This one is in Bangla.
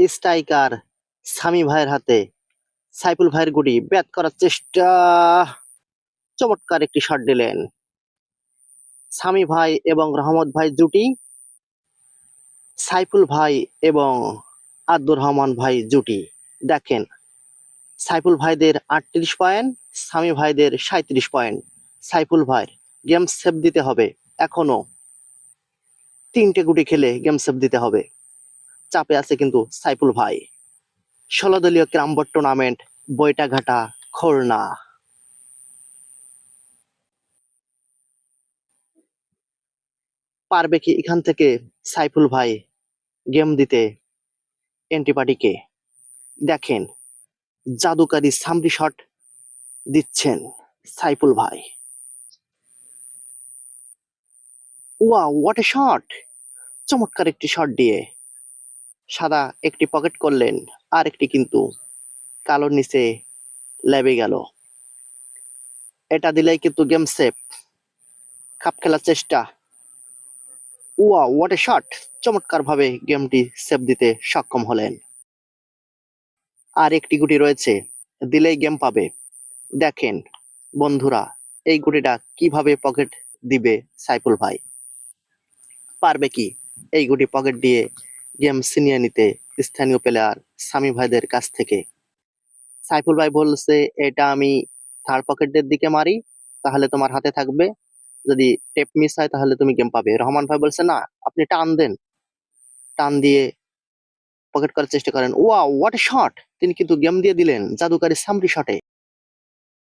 স্ট্রাইকার সামি ভাইয়ের হাতে সাইফুল ভাইয়ের গুটি ব্যাট করার চেষ্টা, চমৎকার একটি শট দিলেন সামি ভাই এবং রহমত ভাই জুটি, সাইফুল ভাই এবং আব্দুর রহমান ভাই জুটি। দেখেন সাইফুল ভাইদের 38 পয়েন্ট, সামি ভাইদের 37 পয়েন্ট। সাইফুল ভাই গেম সেভ দিতে হবে, এখনো 3টে গুটি খেলে গেম সেভ দিতে হবে। চাপে আছে কিন্তু সাইফুল ভাই। 16 দলীয় ক্যারাম বোর্ড টুর্নামেন্ট বৈটাঘাটা খুলনা। পারবে কি এখান থেকে সাইফুল ভাই গেম দিতে এন্টিপার্টিকে? দেখেন জাদুকারী সামরি শট দিচ্ছেন সাইফুল ভাই। Wow, what a shot! চমৎকার একটি শট দিয়ে সাদা একটি পকেট করলেন, আর একটি কিন্তু কালোর নিচে লেবে গেল। এটা দিলেই কিন্তু গেম সেভ। কাপ খেলার চেষ্টা। Wow, what a shot! চমৎকার ভাবে গেমটি সেভ দিতে সক্ষম হলেন। আর একটি গুটি রয়েছে, দিলেই গেম পাবে। দেখেন বন্ধুরা, এই গুটিটা কিভাবে পকেট দিবে সাইফুল ভাই। পারবে কি এই গুটি পকেট দিয়ে গেম ছিনিয়ে নিতে স্থানীয় প্লেয়ার সামি ভাইদের কাছ থেকে? সাইফুল ভাই বলছে, এটা আমি থার্ড পকেটের দিকে মারি, তাহলে তোমার হাতে থাকবে, যদি টেপ মিস হয় তাহলে তুমি গেম পাবে। রহমান ভাই বলছে, না আপনি টান দেন, টান দিয়ে পকেট করার চেষ্টা করেন। Wow, what a shot! তিনি কিন্তু গেম দিয়ে দিলেন জাদুকারী সামরি শটে।